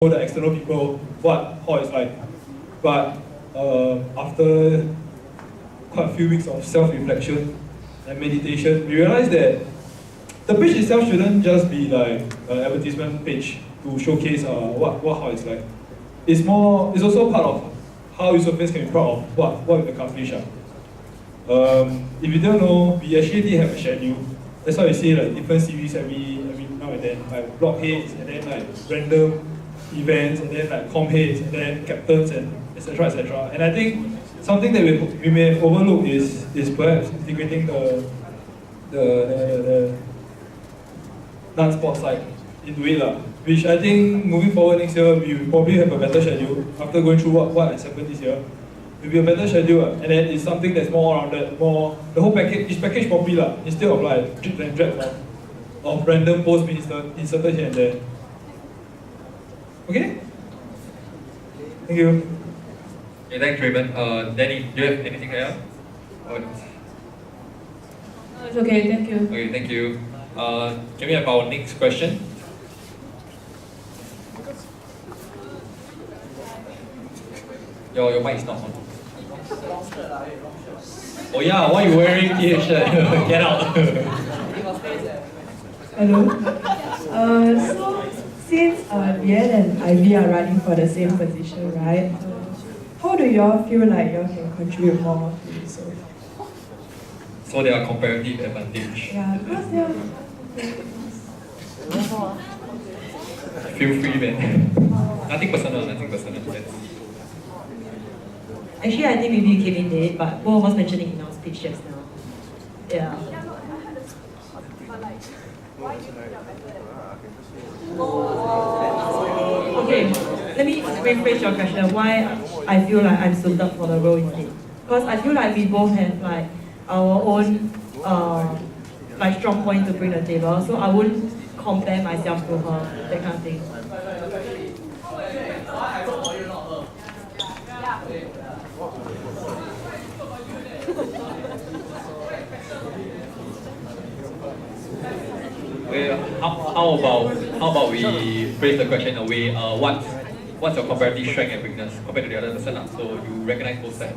the external people how it's like. But after quite a few weeks of self-reflection and meditation, we realized that the page itself shouldn't just be like an advertisement page to showcase how it's like. It's also part of how Yusofians can be proud of what we've accomplished. If you don't know, we actually have a schedule. That's why we see like different series every now and then, like block heads, and then like random events, and then like com heads, and then captains, and etc. etc. And I think something that we may have overlooked is perhaps integrating the non-sport side into it, which I think moving forward next year we will probably have a better schedule after going through what has happened this year. It will be a better schedule, and then it's something that's more rounded, more the whole package is packaged properly instead of like drip and drag of random posts being inserted here and there. Okay? Thank you. Okay, thanks, Raymond. Danny, do you have anything else? It's okay, thank you. Okay, thank you. Can we have our next question? Your mic is not on. Oh yeah, why are you wearing t-shirt? Get out. Hello. So since Lian and Ivy are running for the same position, right? How do y'all feel like y'all can contribute more to this? So there are comparative advantage. Yeah, because they're Feel free, man. Nothing personal. Actually, I think maybe you came in late, but both of us mentioned it in our speech just now. Yeah. Okay, let me rephrase your question. Why I feel like I'm suited for the role instead? Because I feel like we both have like our own like strong point to bring to the table. So I wouldn't compare myself to her, that kind of thing. Okay, how about we phrase the question away? What's your comparative strength and weakness compared to the other person? So you recognize both sides.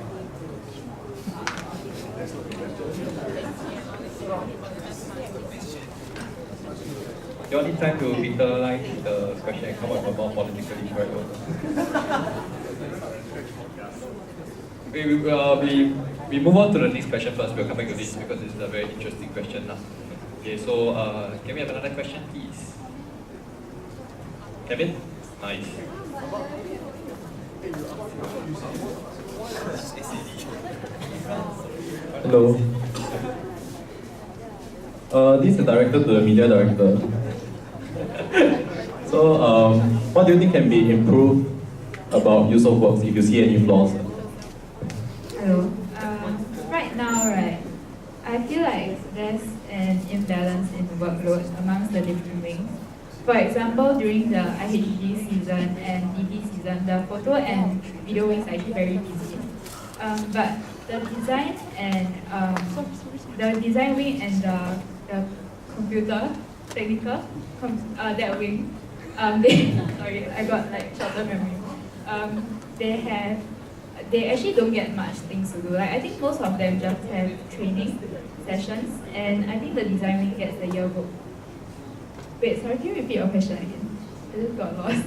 You all need time to internalize the question and come up with a more politically correct one. We move on to the next question first. We'll come back to this because this is a very interesting question now. Okay, so can we have another question, please? Kevin? Nice. Hello. This is directed to the media director. So, what do you think can be improved about use of works if you see any flaws? Hello. Right now, I feel like there's an imbalance in workload amongst the different wings. For example, during the IHG season and DP season, the photo and video wings are actually very busy. But the design and the design wing and the computer technical that wing, sorry, I got like shorter memory. They actually don't get much things to do. Like I think most of them just have training sessions, and I think the design wing gets the yearbook. Wait, sorry, can you repeat your question again? I just got lost.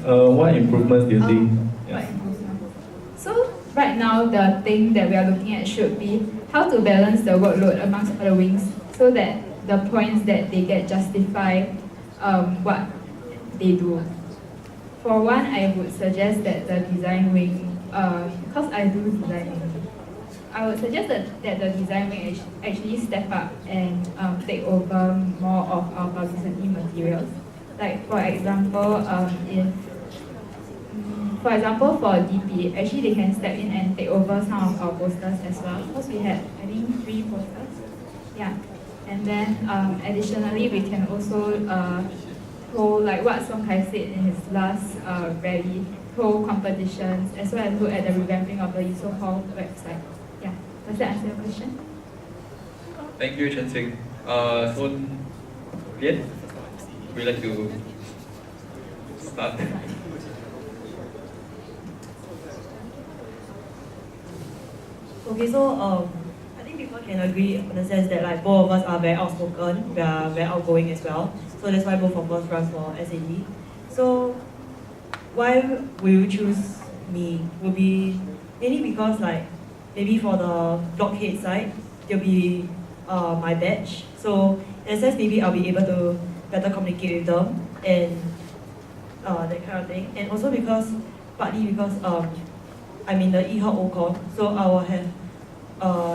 What improvements do you think? What improvements? So right now, the thing that we are looking at should be how to balance the workload amongst other wings so that the points that they get justify what they do. For one, I would suggest that the design wing, because I do designing, I would suggest that the design wing actually step up and take over more of our publicity materials. Like for example, for DP, actually they can step in and take over some of our posters as well. Because we had, I think, 3 posters. Yeah. And then additionally, we can also hold, like what Song Kai said in his last rally, hold competitions as well as look at the revamping of the Yusof Hall website. Yeah. Does that answer your question? Thank you, Chen Sing. So, Lian, would you like to start. Okay, so I think people can agree in the sense that like both of us are very outspoken, we are very outgoing as well. So that's why both of us run for SAD. So why will you choose me? Will be mainly because like maybe for the blockhead side, there'll be my batch. So in a sense maybe I'll be able to better communicate with them and that kind of thing. And also because partly because I'm in the e-hop OCOM, so I will have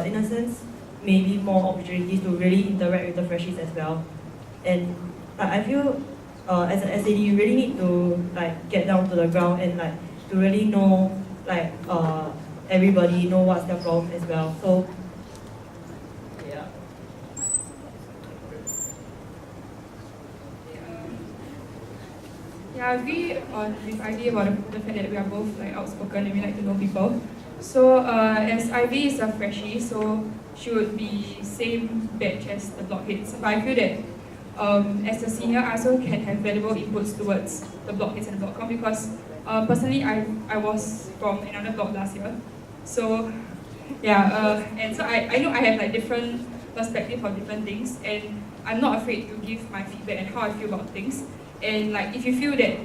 in a sense maybe more opportunities to really interact with the freshies as well. And I feel as an SAD you really need to like get down to the ground and like to really know like everybody know what's their problem as well. So yeah. Yeah, I agree on with Ivy about the fact that we are both like outspoken and we like to know people. So as Ivy is a freshie, so she would be same batch as the blockheads. But I feel that as a senior, I also can have valuable inputs towards the blockheads and the blockcom because personally I was from another block last year. So yeah, and so I know I have like different perspective on different things, and I'm not afraid to give my feedback and how I feel about things. And like if you feel that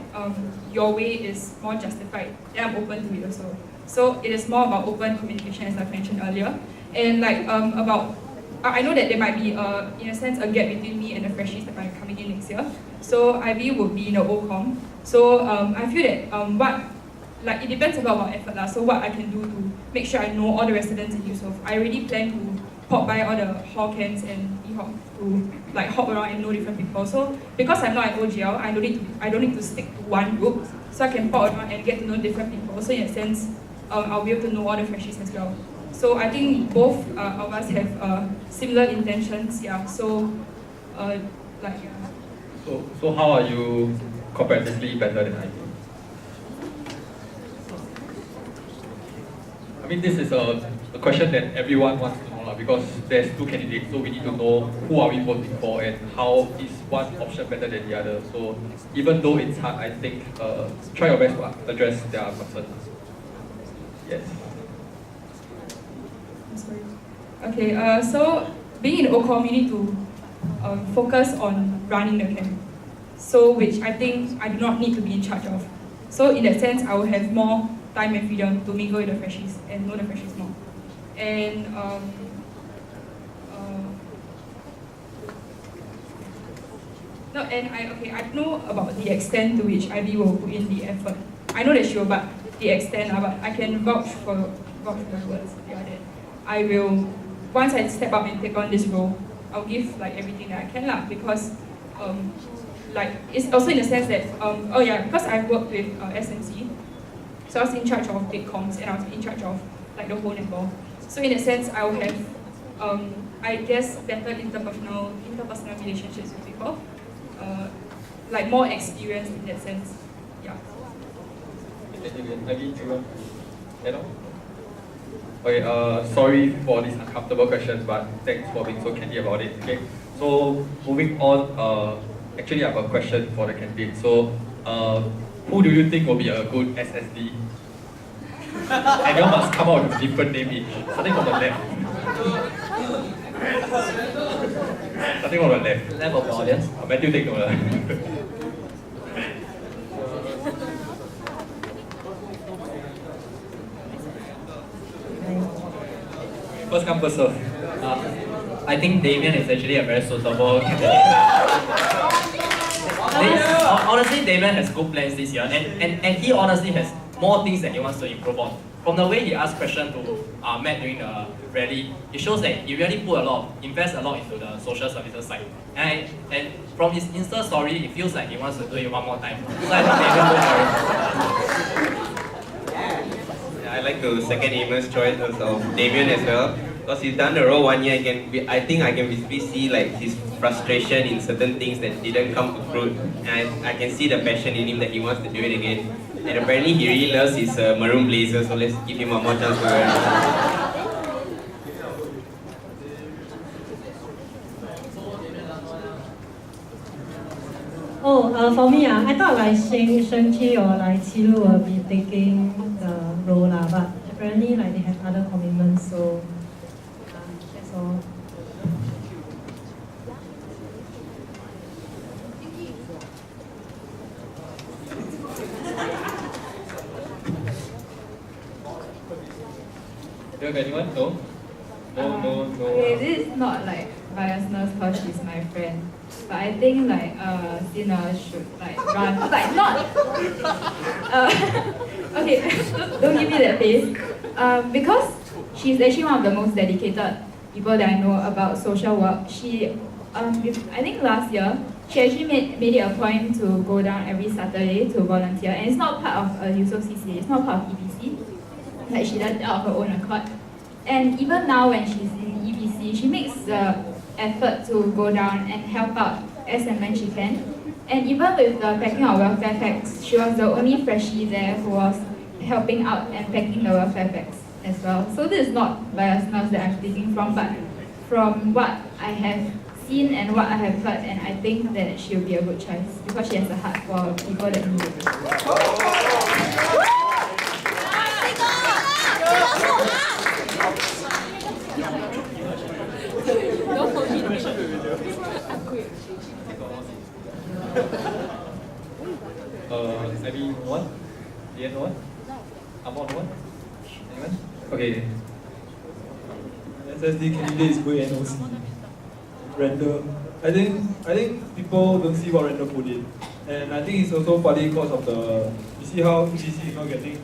your way is more justified, then I'm open to it also. So it is more about open communication as I've mentioned earlier. And like about, I know that there might be in a sense a gap between me and the freshies that are coming in next year. So Ivy would be in the OCOM. So I feel that like it depends a lot about effort lah. So what I can do to make sure I know all the residents in Yusof. I already plan to pop by all the hall camps and e-hop to like hop around and know different people. So because I'm not an OGL, I don't need to stick to one group. So I can pop around and get to know different people. So in a sense, I'll be able to know all the freshies as well. So I think both of us have similar intentions. Yeah. So like yeah. So how are you comparatively better than I do? I mean, this is a question that everyone wants to know because there's two candidates, so we need to know who are we voting for and how is one option better than the other. So even though it's hard, I think try your best to address their concerns. Yes. I'm sorry. Okay, so being in OCOM, you need to focus on running the camp. So which I think I do not need to be in charge of. So in that sense, I will have more time and freedom to mingle with the freshies and know the freshies more. And no, and I know about the extent to which Ivy will put in the effort. I know that she will, but the extent, but I can vouch for my words. Yeah, that I will, once I step up and take on this role, I'll give like everything that I can lah. Because like it's also in the sense that oh yeah, because I've worked with SMC, so I was in charge of big comms and I was in charge of like the whole netball. So in a sense, I will have I guess better interpersonal relationships with people, like more experience in that sense. Yeah. Okay, sorry for these uncomfortable questions, but thanks for being so candid about it. Okay, so moving on, actually I have a question for the candidate. So, who do you think will be a good SSD? And you all must come out with a different name each. Starting from the left. Starting from the left. Left of the audience. Matthew, take note. First come, first serve. I think Damien is actually a very suitable candidate. Honestly, Damien has good plans this year, and he honestly has more things that he wants to improve on. From the way he asked questions to Matt during the rally, it shows that he really invest a lot into the social services side. And from his Insta story, it feels like he wants to do it one more time. So I think Damien go for it. I like to second Amos' choice of Damien as well, because he's done the role 1 year. I think I can visibly see like his frustration in certain things that didn't come to fruit, and I can see the passion in him that he wants to do it again. And apparently he really loves his maroon blazer, so let's give him one more chance to wear it. Oh, For me, I thought like Sheng-Chi or like Qilu will be taking the role lah, but apparently like they have other commitments, so that's all. Do you have anyone? No? No. Okay, this is not like biasness because she's my friend. But I think like Sina should like run like not okay, don't give me that face. Because she's actually one of the most dedicated people that I know about social work. She I think last year she actually made it a point to go down every Saturday to volunteer, and it's not part of a USO CCA, it's not part of EBC. Like she does it out of her own accord. And even now when she's in EBC, she makes the effort to go down and help out as and when she can. And even with the packing of welfare packs, she was the only freshie there who was helping out and packing the welfare packs as well. So this is not biasness that I'm speaking from, but from what I have seen and what I have heard, and I think that she'll be a good choice because she has a heart for people that need it. Maybe one? Ian, one? Amon, one? Anyone? Okay. SSD candidate is going NOC. Render. I think people don't see what Render put in. And I think it's also partly because of the, you see how EBC is not getting,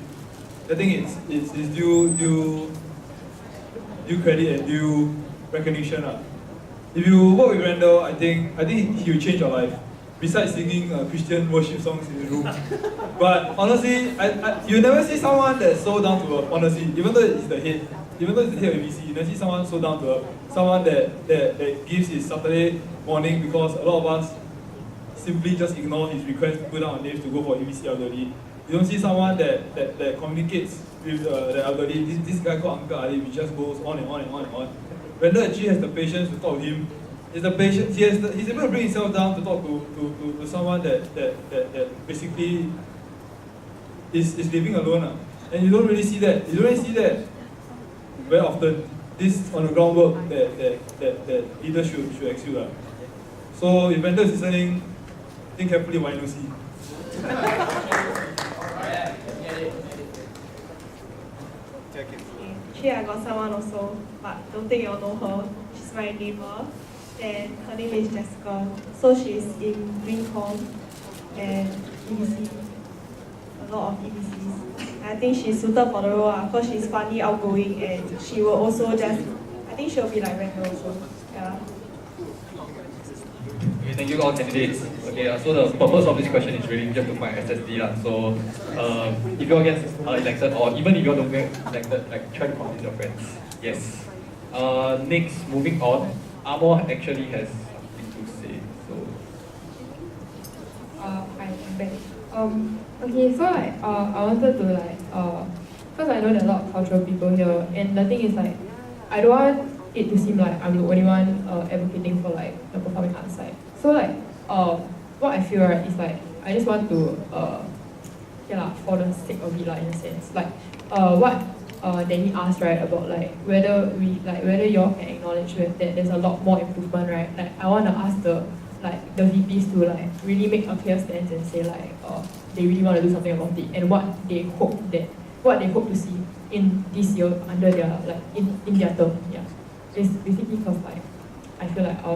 I think it's due credit and due recognition. If you work with Randall, I think he will change your life. Besides singing Christian worship songs in the room. But honestly, you never see someone that's so down to earth, honestly, even though it's the head of ABC, you never see someone so down to earth, someone that gives his Saturday morning, because a lot of us simply just ignore his request to put down our names to go for ABC elderly. You don't see someone that communicates with the elderly. This guy called Uncle Ali, he just goes on and on and on and on. Randall actually has the patience to talk to him. He's able to bring himself down to talk to someone that basically is living alone. And you don't really see that. You don't really see that very often. This on the groundwork that leaders should execute. So if Randall is listening, think carefully why you see. Actually, I got someone also, but don't think you'll know her. She's my neighbor, and her name is Jessica. So she's in Green Com and EBC, a lot of EBCs. I think she's suited for the role because she's funny, outgoing, and she will also just, I think she'll be like Randall also. Yeah. Okay, thank you all candidates. Okay, so the purpose of this question is really just to find SSD. So if you all get elected, or even if you all don't get elected, like try to convince your friends. Yes. Next, moving on, Amor actually has something to say. So I'm back. Okay, so like I wanted to like because I know there are a lot of cultural people here, and the thing is like I don't want it to seem like I'm the only one advocating for like the performing arts side. So like what I feel right is like I just want to for the sake of it in a sense, like what Danny asked right about like whether y'all can acknowledge that there's a lot more improvement, right? Like I want to ask the VPs to like really make a clear stance and say like they really want to do something about it, and what they hope to see in this year under their in their term. Yeah, it's basically because like I feel like our